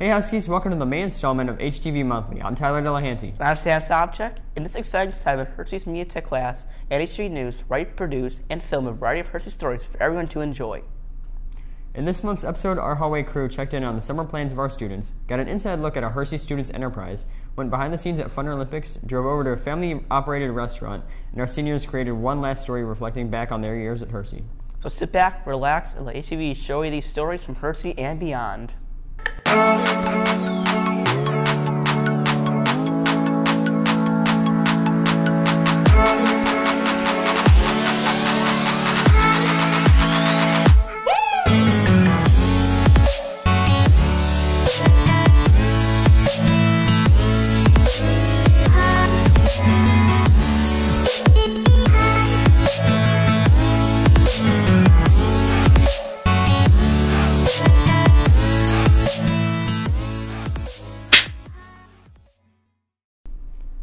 Hey Huskies, welcome to the May installment of HTV Monthly. I'm Tyler Delahanty. And I'm Sam Sobchak. In this exciting time of Hersey's Media Tech class, at HTV News, write, produce, and film a variety of Hersey stories for everyone to enjoy. In this month's episode, our hallway crew checked in on the summer plans of our students, got an inside look at a Hersey students' enterprise, went behind the scenes at Fun Olympics, drove over to a family-operated restaurant, and our seniors created one last story reflecting back on their years at Hersey. So sit back, relax, and let HTV show you these stories from Hersey and beyond.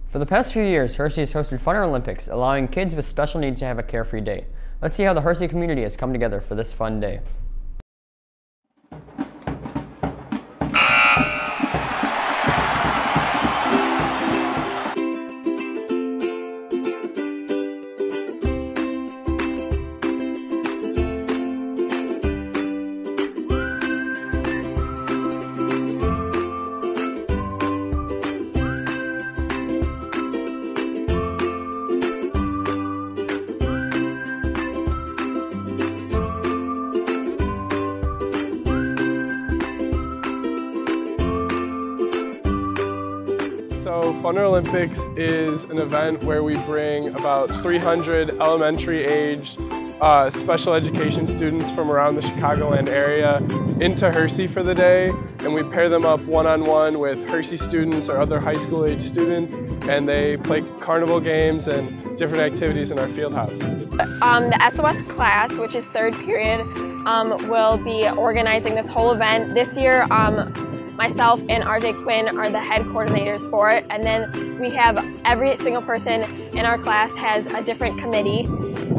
For the past few years, Hersey has hosted Fun Olympics, allowing kids with special needs to have a carefree day. Let's see how the Hersey community has come together for this fun day. So Fun Olympics is an event where we bring about 300 elementary-aged special education students from around the Chicagoland area into Hersey for the day, and we pair them up one-on-one with Hersey students or other high school-age students, and they play carnival games and different activities in our field house. The SOS class, which is third period, will be organizing this whole event. This year, myself and RJ Quinn are the head coordinators for it, and then we have every single person in our class has a different committee,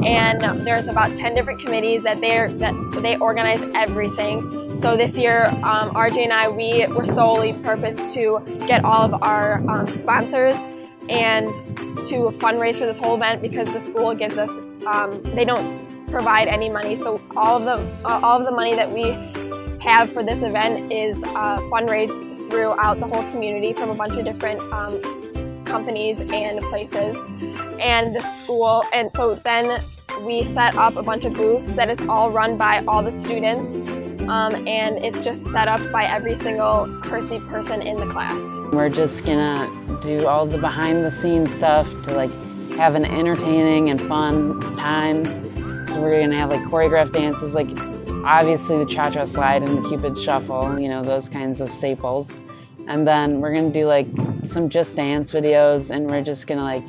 and there's about 10 different committees that they organize everything. So this year, RJ and I, we were solely purposed to get all of our sponsors and to fundraise for this whole event because the school gives us, they don't provide any money, so all of the money that we have for this event is fundraised throughout the whole community from a bunch of different companies and places and the school. And so then we set up a bunch of booths that is all run by all the students, and it's just set up by every single Hersey person in the class. We're just gonna do all the behind the scenes stuff to like have an entertaining and fun time. So we're gonna have like choreographed dances, like obviously the cha-cha slide and the Cupid shuffle, you know, those kinds of staples. And then we're gonna do like some Just Dance videos, and we're just gonna like,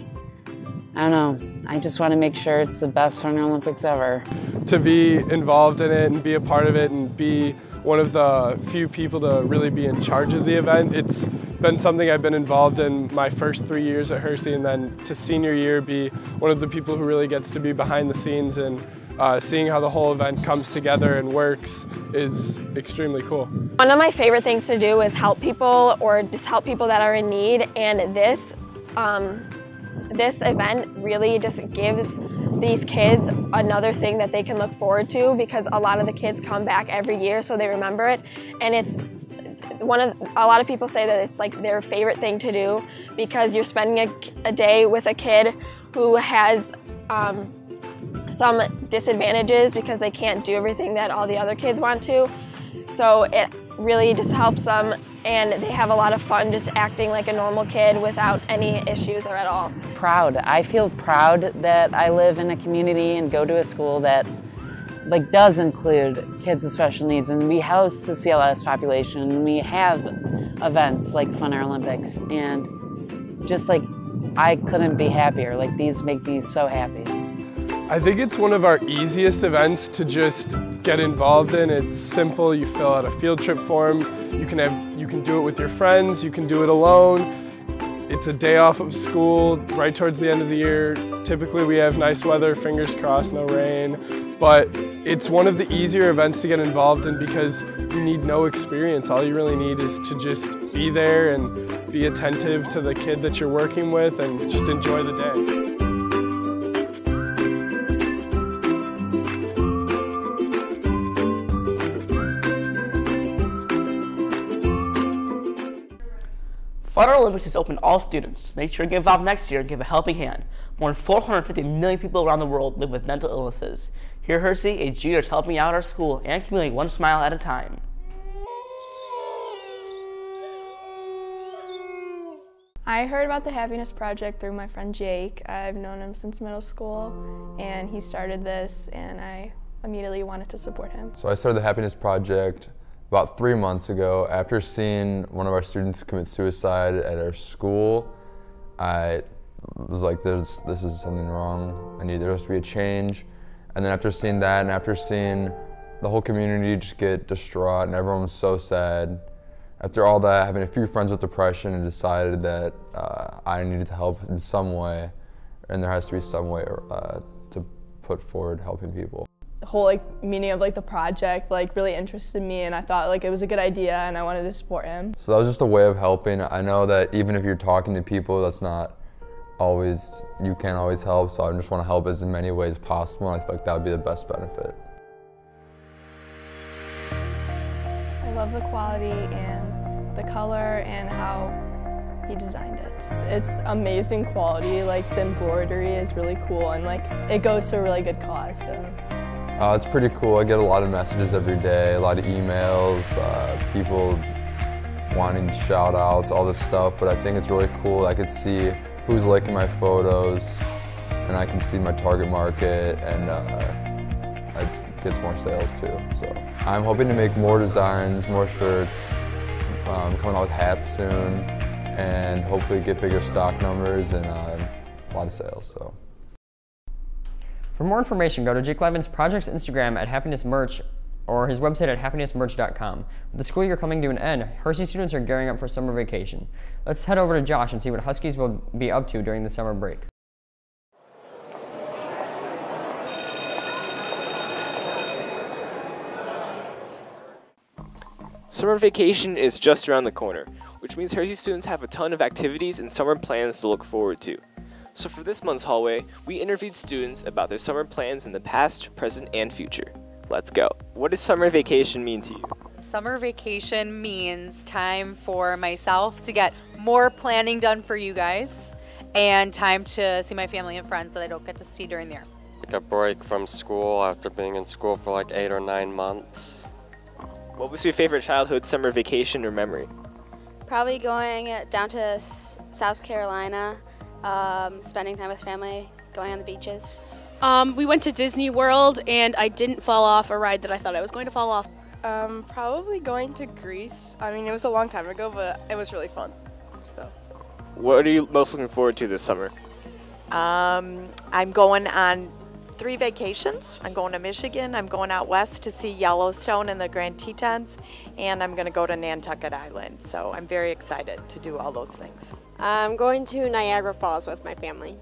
I don't know, I just wanna make sure it's the best Fun Olympics ever. To be involved in it and be a part of it and be one of the few people to really be in charge of the event, it's been something I've been involved in my first 3 years at Hersey, and then to senior year be one of the people who really gets to be behind the scenes and seeing how the whole event comes together and works is extremely cool. One of my favorite things to do is help people, or just help people that are in need, and this event really just gives these kids another thing that they can look forward to, because a lot of the kids come back every year so they remember it, and it's a lot of people say that it's like their favorite thing to do because you're spending a day with a kid who has some disadvantages because they can't do everything that all the other kids want to. So it really just helps them, and they have a lot of fun just acting like a normal kid without any issues or at all. Proud. I feel proud that I live in a community and go to a school that like does include kids with special needs, and we house the CLS population, and we have events like Fun Olympics, and just like I couldn't be happier. Like these make me so happy. I think it's one of our easiest events to just get involved in. It's simple. You fill out a field trip form. You can do it with your friends. You can do it alone. It's a day off of school right towards the end of the year. Typically we have nice weather, fingers crossed, no rain. But It's one of the easier events to get involved in because you need no experience. All you really need is to just be there and be attentive to the kid that you're working with and just enjoy the day. Fun Olympics is open to all students. Make sure to get involved next year and give a helping hand. More than 450 million people around the world live with mental illnesses. Here at Hersey, a junior is helping out our school and community one smile at a time. I heard about the Happiness Project through my friend Jake. I've known him since middle school, and he started this, and I immediately wanted to support him. So I started the Happiness Project about 3 months ago. After seeing one of our students commit suicide at our school, I was like, this is something wrong. There has to be a change. And then after seeing that, and after seeing the whole community just get distraught and everyone was so sad, after all that, having a few friends with depression, and decided that I needed to help in some way, and there has to be some way to put forward helping people. The whole meaning of the project really interested me, and I thought it was a good idea and I wanted to support him. So that was just a way of helping. I know that even if you're talking to people, that's not always, you can't always help, so I just want to help as many ways possible, and I feel like that would be the best benefit. I love the quality and the color and how he designed it. It's amazing quality, the embroidery is really cool, and it goes to a really good cause. So. It's pretty cool. I get a lot of messages every day, a lot of emails, people wanting shout outs, all this stuff, but I think it's really cool. I can see who's liking my photos, and I can see my target market, and it gets more sales too. So I'm hoping to make more designs, more shirts, coming out with hats soon, and hopefully get bigger stock numbers and a lot of sales. So. For more information, go to Jake Levin's project's Instagram at Happiness Merch or his website at happinessmerch.com. With the school year coming to an end, Hersey students are gearing up for summer vacation. Let's head over to Josh and see what Huskies will be up to during the summer break. Summer vacation is just around the corner, which means Hersey students have a ton of activities and summer plans to look forward to. So for this month's hallway, we interviewed students about their summer plans in the past, present, and future. Let's go. What does summer vacation mean to you? Summer vacation means time for myself to get more planning done for you guys and time to see my family and friends that I don't get to see during the year. Like a break from school after being in school for 8 or 9 months. What was your favorite childhood summer vacation or memory? Probably going down to South Carolina, spending time with family, going on the beaches. We went to Disney World and I didn't fall off a ride that I thought I was going to fall off. Probably going to Greece. I mean, it was a long time ago, but it was really fun. So. What are you most looking forward to this summer? I'm going on 3 vacations. I'm going to Michigan, I'm going out west to see Yellowstone and the Grand Tetons, and I'm going to go to Nantucket Island. So I'm very excited to do all those things. I'm going to Niagara Falls with my family.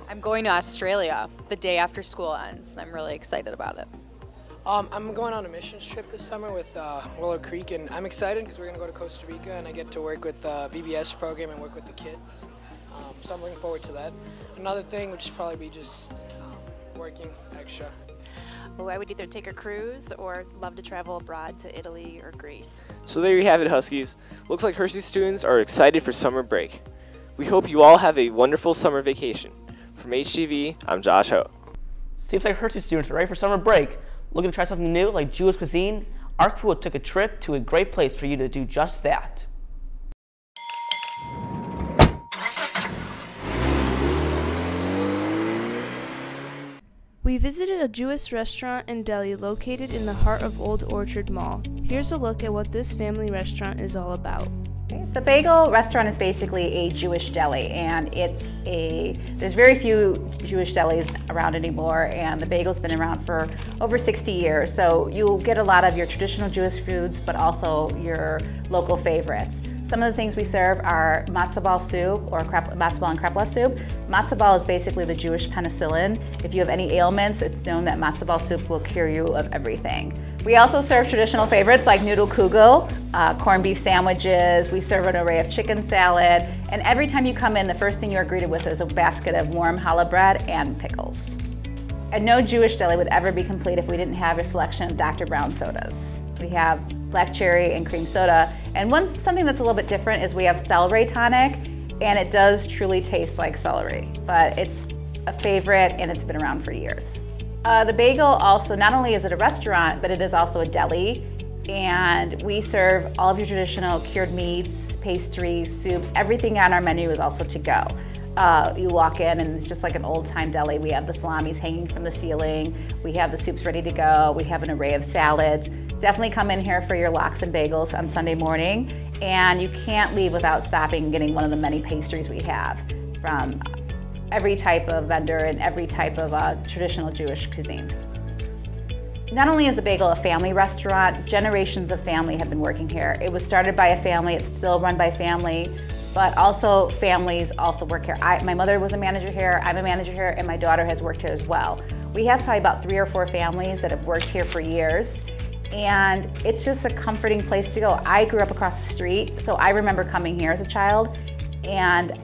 I'm going to Australia the day after school ends. I'm really excited about it. I'm going on a missions trip this summer with Willow Creek, and I'm excited because we're going to go to Costa Rica and I get to work with the VBS program and work with the kids. So I'm looking forward to that. Another thing would just probably be just working extra. Well, I would either take a cruise or love to travel abroad to Italy or Greece. So there you have it, Huskies. Looks like Hersey students are excited for summer break. We hope you all have a wonderful summer vacation. From HTV, I'm Josh Ho. Seems like Hersey students are ready for summer break. Looking to try something new like Jewish cuisine? Our crew took a trip to a great place for you to do just that. We visited a Jewish restaurant and deli located in the heart of Old Orchard Mall. Here's a look at what this family restaurant is all about. The bagel restaurant is basically a Jewish deli, and there's very few Jewish delis around anymore, and the bagel's been around for over 60 years. So you'll get a lot of your traditional Jewish foods, but also your local favorites. Some of the things we serve are matzo ball soup or matzo ball and kreplach soup. Matzo ball is basically the Jewish penicillin. If you have any ailments, it's known that matzo ball soup will cure you of everything. We also serve traditional favorites like noodle kugel, corned beef sandwiches. We serve an array of chicken salad. And every time you come in, the first thing you are greeted with is a basket of warm challah bread and pickles. And no Jewish deli would ever be complete if we didn't have a selection of Dr. Brown sodas. We have black cherry and cream soda. And something that's a little bit different is we have celery tonic, and it does truly taste like celery, but it's a favorite and it's been around for years. The bagel also, not only is it a restaurant, but it is also a deli, and we serve all of your traditional cured meats, pastries, soups. Everything on our menu is also to go. You walk in and it's just like an old-time deli. We have the salamis hanging from the ceiling. We have the soups ready to go. We have an array of salads. Definitely come in here for your lox and bagels on Sunday morning, and you can't leave without stopping and getting one of the many pastries we have from every type of vendor and every type of traditional Jewish cuisine. Not only is the bagel a family restaurant, generations of family have been working here. It was started by a family, it's still run by family, but also families also work here. My mother was a manager here, I'm a manager here, and my daughter has worked here as well. We have probably about 3 or 4 families that have worked here for years, and it's just a comforting place to go. I grew up across the street, so I remember coming here as a child, and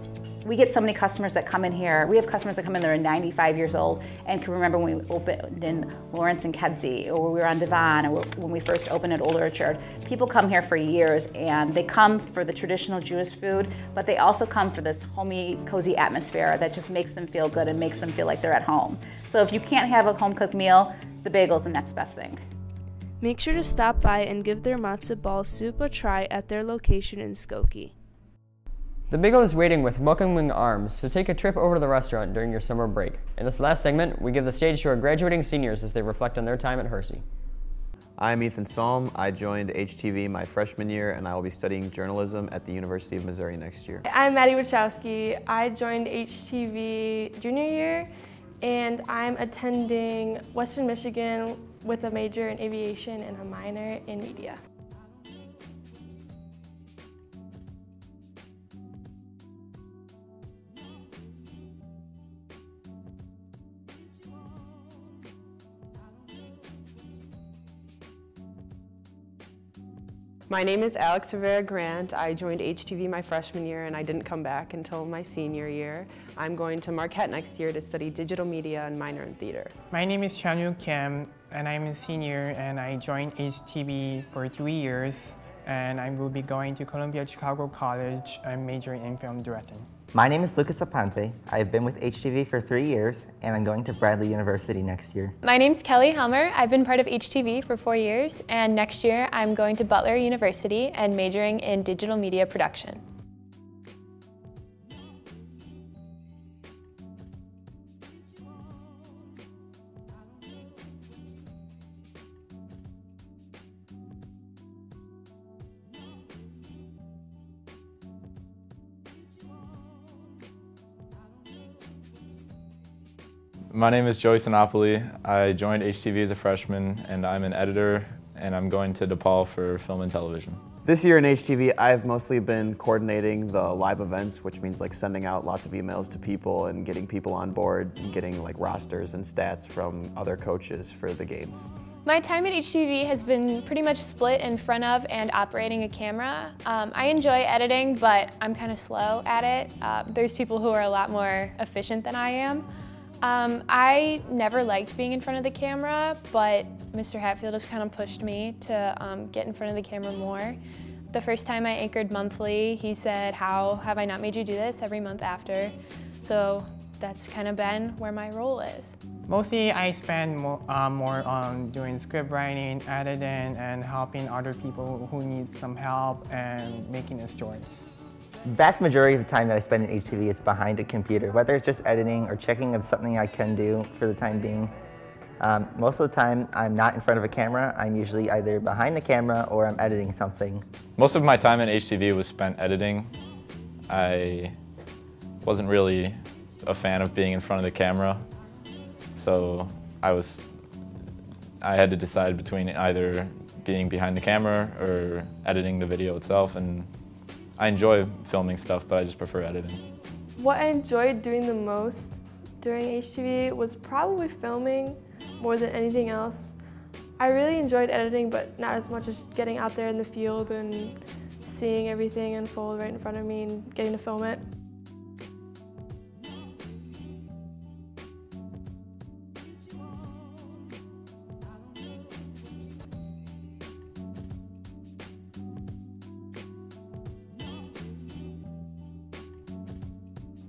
we get so many customers that come in here. We have customers that come in that are 95 years old and can remember when we opened in Lawrence and Kedzie, or we were on Devon, or when we first opened at Old Orchard. People come here for years, and they come for the traditional Jewish food, but they also come for this homey, cozy atmosphere that just makes them feel good and makes them feel like they're at home. So if you can't have a home-cooked meal, the bagel's the next best thing. Make sure to stop by and give their matzo ball soup a try at their location in Skokie. The bagel is waiting with welcoming arms, so take a trip over to the restaurant during your summer break. In this last segment, we give the stage to our graduating seniors as they reflect on their time at Hersey. I'm Ethan Salm. I joined HTV my freshman year, and I will be studying journalism at the University of Missouri next year. I'm Maddie Wachowski. I joined HTV junior year, and I'm attending Western Michigan with a major in aviation and a minor in media. My name is Alex Rivera Grant. I joined HTV my freshman year, and I didn't come back until my senior year. I'm going to Marquette next year to study digital media and minor in theater. My name is Chanyu Kim, and I'm a senior, and I joined HTV for 3 years, and I will be going to Columbia Chicago College. I'm majoring in film directing. My name is Lucas Aponte. I've been with HTV for 3 years, and I'm going to Bradley University next year. My name's Kelly Helmer. I've been part of HTV for 4 years, and next year I'm going to Butler University and majoring in digital media production. My name is Joey Sinopoli. I joined HTV as a freshman, and I'm an editor, and I'm going to DePaul for film and television. This year in HTV, I've mostly been coordinating the live events, which means like sending out lots of emails to people and getting people on board and getting like rosters and stats from other coaches for the games. My time at HTV has been pretty much split in front of and operating a camera. I enjoy editing, but I'm kind of slow at it. There's people who are a lot more efficient than I am. I never liked being in front of the camera, but Mr. Hatfield has kind of pushed me to get in front of the camera more. The first time I anchored Monthly, he said, "How have I not made you do this every month after?" So that's kind of been where my role is. Mostly I spend more on doing script writing, editing, and helping other people who need some help and making the stories. Vast majority of the time that I spend in HTV is behind a computer, whether it's just editing or checking of something I can do for the time being. Most of the time, I'm not in front of a camera. I'm usually either behind the camera or I'm editing something. Most of my time in HTV was spent editing. I wasn't really a fan of being in front of the camera, so I had to decide between either being behind the camera or editing the video itself, and I enjoy filming stuff, but I just prefer editing. What I enjoyed doing the most during HTV was probably filming more than anything else. I really enjoyed editing, but not as much as getting out there in the field and seeing everything unfold right in front of me and getting to film it.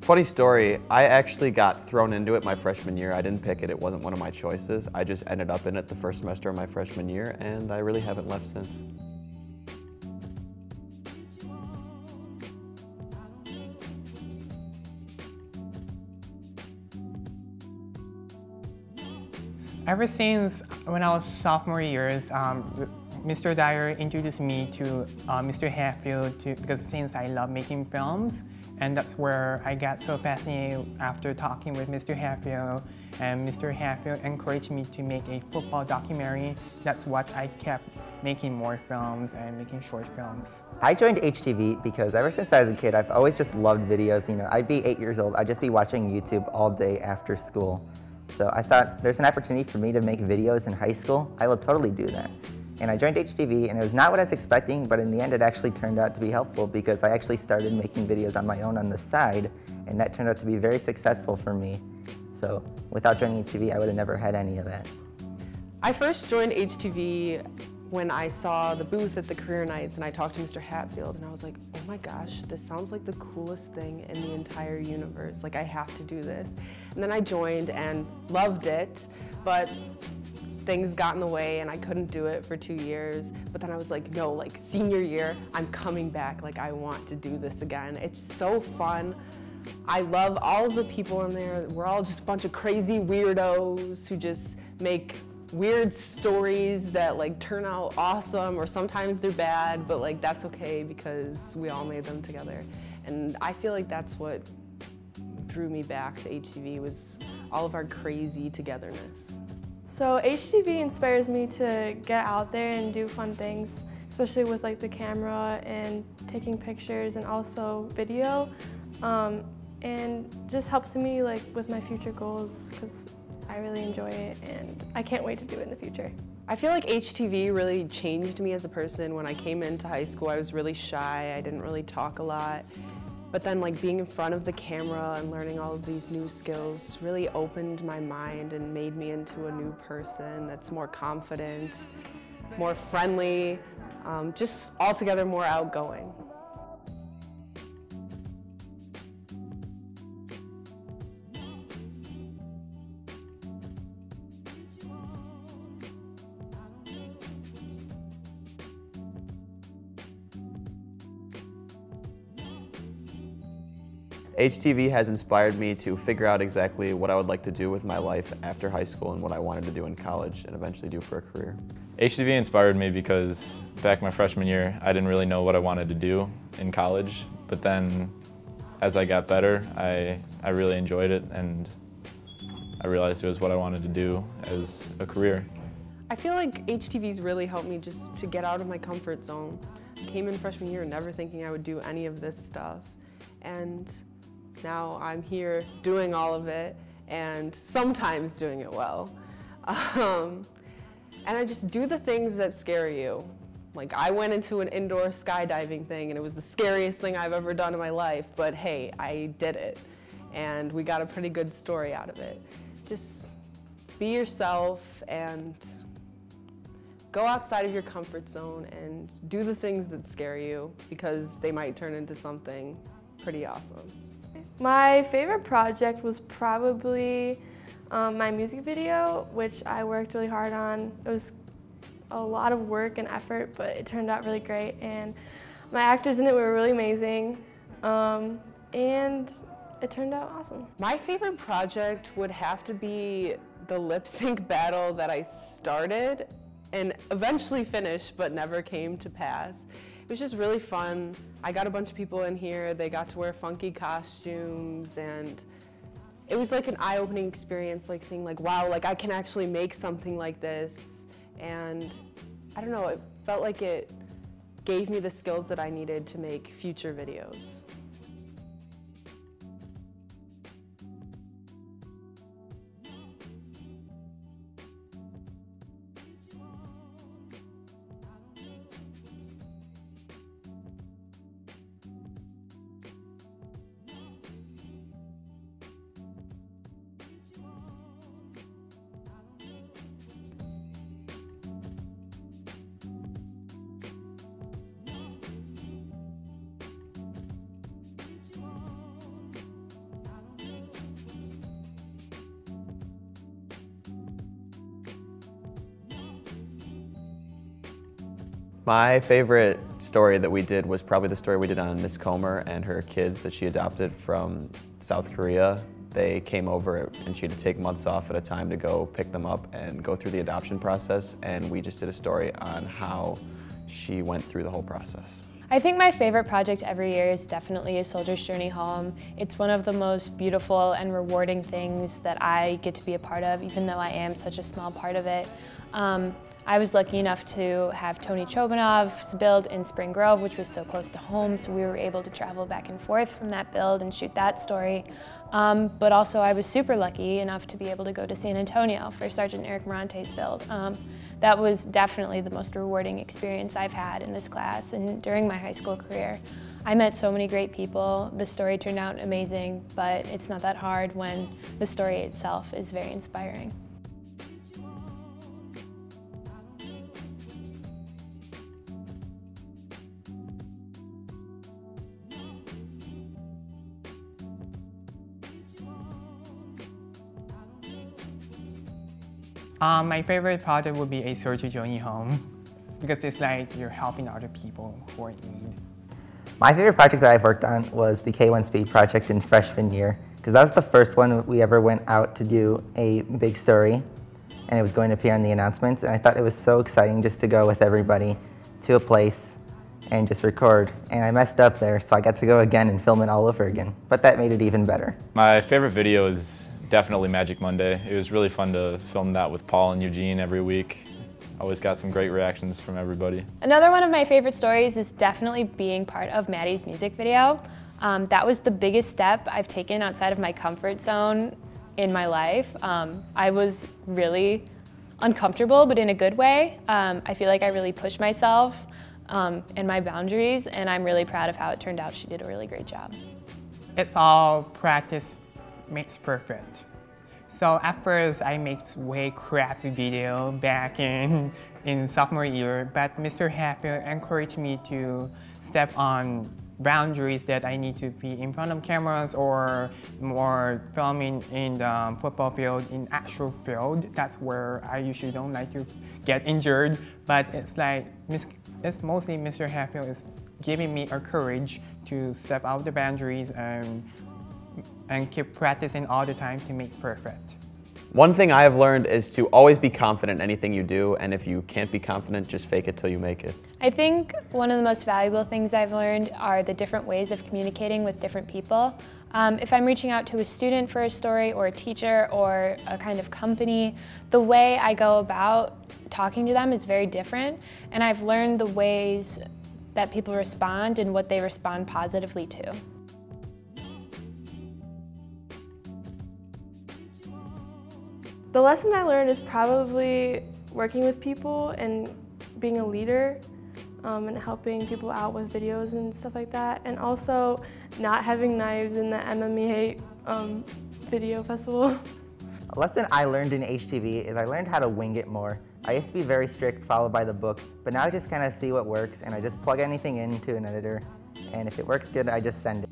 Funny story, I actually got thrown into it my freshman year. I didn't pick it, it wasn't one of my choices. I just ended up in it the first semester of my freshman year, and I really haven't left since. Ever since when I was sophomore years, Mr. Dyer introduced me to Mr. Hatfield because since I love making films, and that's where I got so fascinated after talking with Mr. Hatfield, and Mr. Hatfield encouraged me to make a football documentary. That's what I kept making more films and making short films. I joined HTV because ever since I was a kid, I've always just loved videos. You know, I'd be 8 years old, I'd just be watching YouTube all day after school. So I thought there's an opportunity for me to make videos in high school. I will totally do that. And I joined HTV, and it was not what I was expecting, but in the end it actually turned out to be helpful because I actually started making videos on my own on the side, and that turned out to be very successful for me. So without joining HTV, I would have never had any of that. I first joined HTV when I saw the booth at the career nights and I talked to Mr. Hatfield, and I was like, oh my gosh, this sounds like the coolest thing in the entire universe. Like, I have to do this. And then I joined and loved it, but things got in the way and I couldn't do it for 2 years. But then I was like, no, like senior year, I'm coming back. Like, I want to do this again. It's so fun. I love all of the people in there. We're all just a bunch of crazy weirdos who just make weird stories that like turn out awesome, or sometimes they're bad, but like that's okay because we all made them together. And I feel like that's what drew me back to HTV, was all of our crazy togetherness. So HTV inspires me to get out there and do fun things, especially with like the camera and taking pictures and also video, and just helps me like with my future goals because I really enjoy it and I can't wait to do it in the future. I feel like HTV really changed me as a person. When I came into high school, I was really shy. I didn't really talk a lot. But then like being in front of the camera and learning all of these new skills really opened my mind and made me into a new person that's more confident, more friendly, just altogether more outgoing. HTV has inspired me to figure out exactly what I would like to do with my life after high school and what I wanted to do in college and eventually do for a career. HTV inspired me because back my freshman year, I didn't really know what I wanted to do in college, but then as I got better, I really enjoyed it, and I realized it was what I wanted to do as a career. I feel like HTV's really helped me just to get out of my comfort zone. I came in freshman year never thinking I would do any of this stuff, and now I'm here doing all of it and sometimes doing it well. And I just do the things that scare you. Like, I went into an indoor skydiving thing and it was the scariest thing I've ever done in my life, but hey, I did it. And we got a pretty good story out of it. Just be yourself and go outside of your comfort zone and do the things that scare you, because they might turn into something pretty awesome. My favorite project was probably my music video, which I worked really hard on. It was a lot of work and effort, but it turned out really great, and my actors in it were really amazing, and it turned out awesome. My favorite project would have to be the lip sync battle that I started and eventually finished but never came to pass. It was just really fun. I got a bunch of people in here, they got to wear funky costumes, and it was like an eye-opening experience, like seeing like, wow, like I can actually make something like this. And I don't know, it felt like it gave me the skills that I needed to make future videos. My favorite story that we did was probably the story we did on Miss Comer and her kids that she adopted from South Korea. They came over and she had to take months off at a time to go pick them up and go through the adoption process, and we just did a story on how she went through the whole process. I think my favorite project every year is definitely A Soldier's Journey Home. It's one of the most beautiful and rewarding things that I get to be a part of, even though I am such a small part of it. I was lucky enough to have Tony Chobanov's build in Spring Grove, which was so close to home, so we were able to travel back and forth from that build and shoot that story. But also I was super lucky enough to be able to go to San Antonio for Sergeant Eric Morante's build. That was definitely the most rewarding experience I've had in this class and during my high school career. I met so many great people. The story turned out amazing, but it's not that hard when the story itself is very inspiring. My favorite project would be A Soldier's Journey Home, because it's like you're helping other people who are in need. My favorite project that I've worked on was the K1 Speed project in freshman year, because that was the first one we ever went out to do a big story, and it was going to appear in the announcements, and I thought it was so exciting just to go with everybody to a place and just record, and I messed up there, so I got to go again and film it all over again, but that made it even better. My favorite video is definitely Magic Monday. It was really fun to film that with Paul and Eugene every week. Always got some great reactions from everybody. Another one of my favorite stories is definitely being part of Maddie's music video. That was the biggest step I've taken outside of my comfort zone in my life. I was really uncomfortable, but in a good way. I feel like I really pushed myself and my boundaries, and I'm really proud of how it turned out. She did a really great job. It's all practice makes perfect. So at first I made way crappy video back in sophomore year, but Mr. Hatfield encouraged me to step on boundaries that I need to be in front of cameras or more filming in the football field, in actual field. That's where I usually don't like to get injured, but it's like, it's mostly Mr. Hatfield is giving me a courage to step out the boundaries and keep practicing all the time to make perfect. One thing I have learned is to always be confident in anything you do, and if you can't be confident, just fake it till you make it. I think one of the most valuable things I've learned are the different ways of communicating with different people. If I'm reaching out to a student for a story or a teacher or a kind of company, the way I go about talking to them is very different, and I've learned the ways that people respond and what they respond positively to. The lesson I learned is probably working with people and being a leader and helping people out with videos and stuff like that, and also not having knives in the MMA video festival. A lesson I learned in HTV is I learned how to wing it more. I used to be very strict, followed by the book, but now I just kind of see what works and I just plug anything into an editor, and if it works good, I just send it.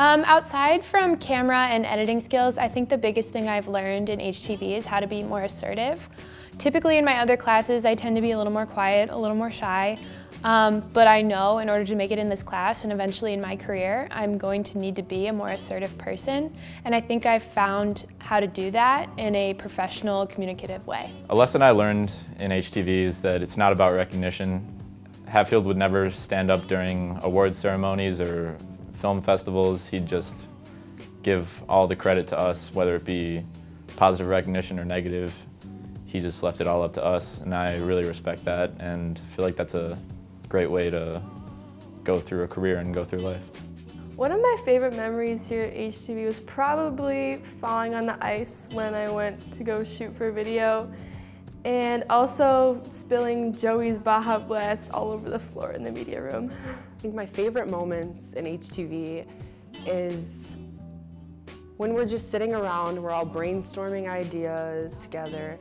Outside from camera and editing skills, I think the biggest thing I've learned in HTV is how to be more assertive. Typically in my other classes, I tend to be a little more quiet, a little more shy. But I know in order to make it in this class and eventually in my career, I'm going to need to be a more assertive person. And I think I've found how to do that in a professional, communicative way. A lesson I learned in HTV is that it's not about recognition. Hatfield would never stand up during awards ceremonies or film festivals. He'd just give all the credit to us, whether it be positive recognition or negative. He just left it all up to us, and I really respect that and feel like that's a great way to go through a career and go through life. One of my favorite memories here at HTV was probably falling on the ice when I went to go shoot for a video, and also spilling Joey's Baja Blast all over the floor in the media room. I think my favorite moments in HTV is when we're just sitting around, we're all brainstorming ideas together,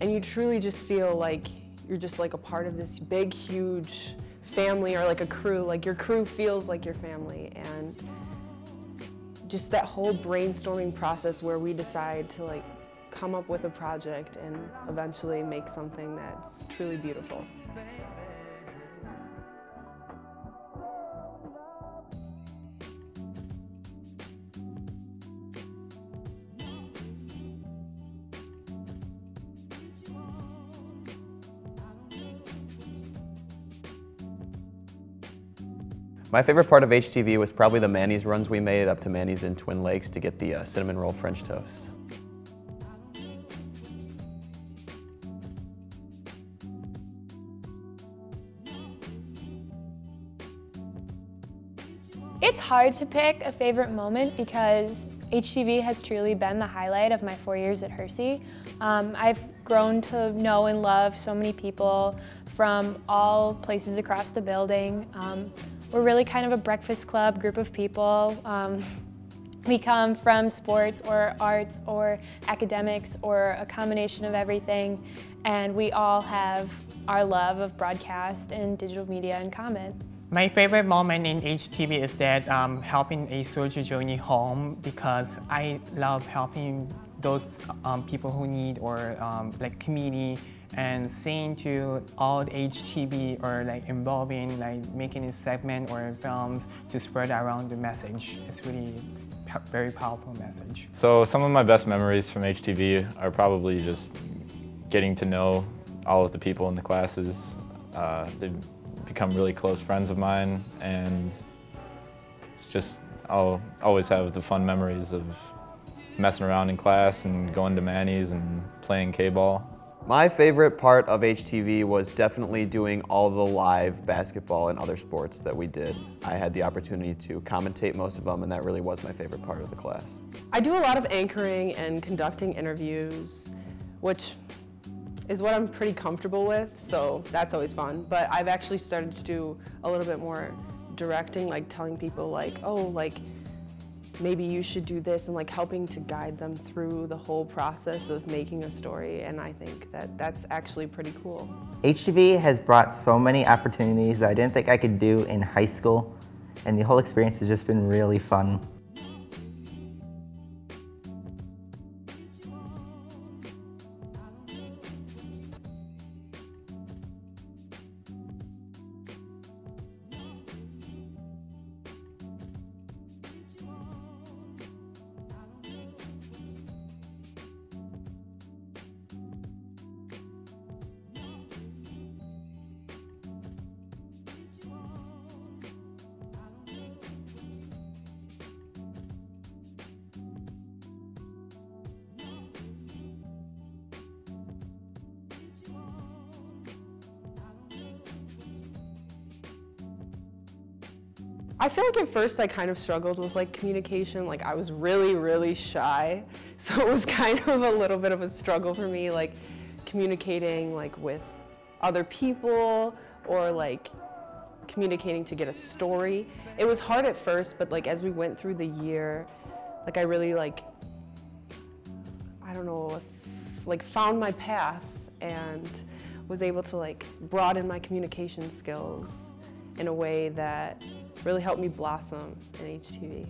and you truly just feel like you're just like a part of this big, huge family, or like a crew. Like your crew feels like your family, and just that whole brainstorming process where we decide to like come up with a project and eventually make something that's truly beautiful. My favorite part of HTV was probably the Manny's runs we made up to Manny's in Twin Lakes to get the cinnamon roll French toast. It's hard to pick a favorite moment because HTV has truly been the highlight of my 4 years at Hersey. I've grown to know and love so many people from all places across the building. We're really kind of a breakfast club group of people. We come from sports or arts or academics or a combination of everything, and we all have our love of broadcast and digital media in common. My favorite moment in HTV is that helping a soldier journey home, because I love helping those people who need, or like community, and seeing to all the HTV or like involving, like making a segment or films to spread around the message. It's really very powerful message. So some of my best memories from HTV are probably just getting to know all of the people in the classes. They've become really close friends of mine, and it's just, I'll always have the fun memories of messing around in class and going to Manny's and playing K-ball. My favorite part of HTV was definitely doing all the live basketball and other sports that we did. I had the opportunity to commentate most of them, and that really was my favorite part of the class. I do a lot of anchoring and conducting interviews, which is what I'm pretty comfortable with, so that's always fun. But I've actually started to do a little bit more directing, like telling people like, oh, like maybe you should do this, and like helping to guide them through the whole process of making a story, and I think that that's actually pretty cool. HTV has brought so many opportunities that I didn't think I could do in high school, and the whole experience has just been really fun. I feel like at first I kind of struggled with like communication. Like I was really, really shy. So it was kind of a little bit of a struggle for me, like communicating like with other people, or like communicating to get a story. It was hard at first, but like as we went through the year, like I really like, I don't know, like found my path and was able to like broaden my communication skills in a way that really helped me blossom in HTV.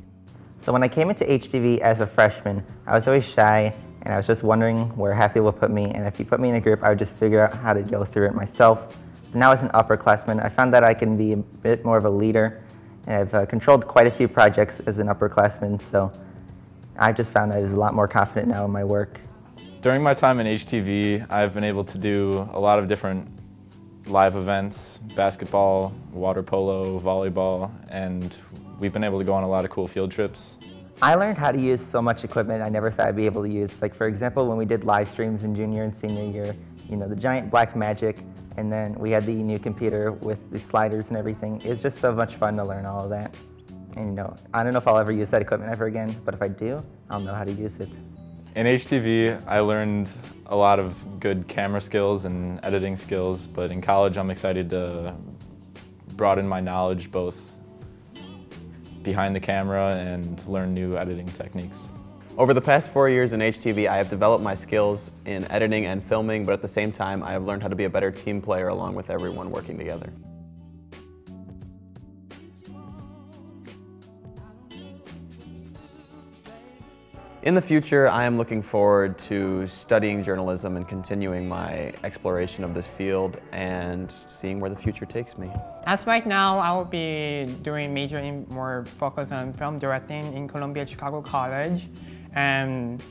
So when I came into HTV as a freshman, I was always shy and I was just wondering where Hatfield would put me, and if you put me in a group, I would just figure out how to go through it myself. But now as an upperclassman, I found that I can be a bit more of a leader, and I've controlled quite a few projects as an upperclassman, so I just found I was a lot more confident now in my work. During my time in HTV, I've been able to do a lot of different live events, basketball, water polo, volleyball, and we've been able to go on a lot of cool field trips. I learned how to use so much equipment I never thought I'd be able to use. Like for example, when we did live streams in junior and senior year, you know, the giant black magic, and then we had the new computer with the sliders and everything. It was just so much fun to learn all of that. And you know, I don't know if I'll ever use that equipment ever again, but if I do, I'll know how to use it. In HTV, I learned a lot of good camera skills and editing skills, but in college I'm excited to broaden my knowledge both behind the camera and learn new editing techniques. Over the past 4 years in HTV, I have developed my skills in editing and filming, but at the same time, I have learned how to be a better team player along with everyone working together. In the future, I am looking forward to studying journalism and continuing my exploration of this field and seeing where the future takes me. As right now, I will be doing majoring more focus on film directing in Columbia Chicago College, and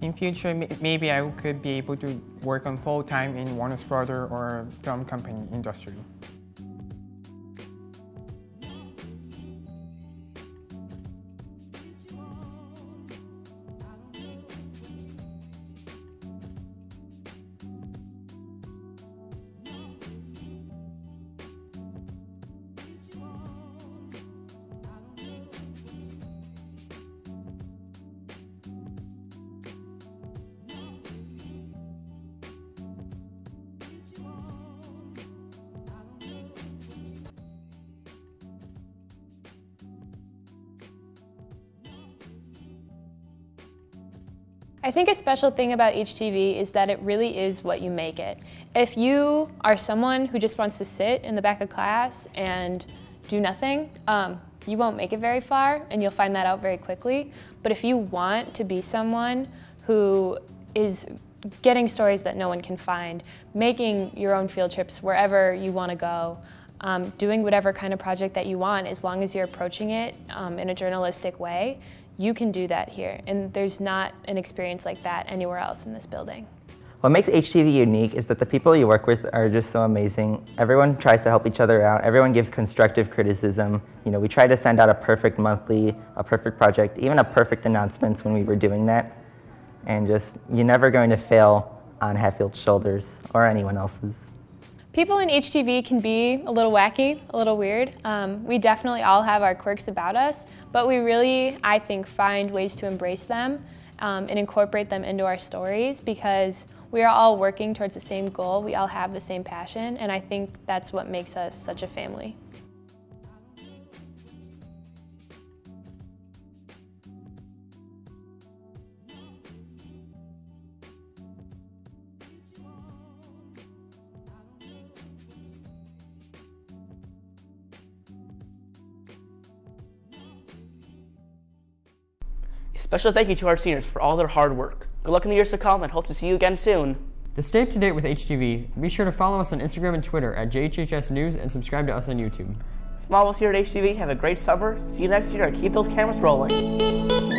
in future maybe I could be able to work on full-time in Warner Brothers or film company industry. I think a special thing about HTV is that it really is what you make it. If you are someone who just wants to sit in the back of class and do nothing, you won't make it very far, and you'll find that out very quickly. But if you want to be someone who is getting stories that no one can find, making your own field trips wherever you want to go, doing whatever kind of project that you want, as long as you're approaching it in a journalistic way, you can do that here, and there's not an experience like that anywhere else in this building. What makes HTV unique is that the people you work with are just so amazing. Everyone tries to help each other out. Everyone gives constructive criticism. You know, we try to send out a perfect monthly, a perfect project, even a perfect announcements when we were doing that. And just, you're never going to fail on Hatfield's shoulders or anyone else's. People in HTV can be a little wacky, a little weird. We definitely all have our quirks about us, but we really, I think, find ways to embrace them and incorporate them into our stories because we are all working towards the same goal. We all have the same passion, and I think that's what makes us such a family. Special thank you to our seniors for all their hard work. Good luck in the years to come and hope to see you again soon. To stay up to date with HTV, be sure to follow us on Instagram and Twitter at JHHS News and subscribe to us on YouTube. From all of us here at HTV, have a great summer. See you next year and keep those cameras rolling.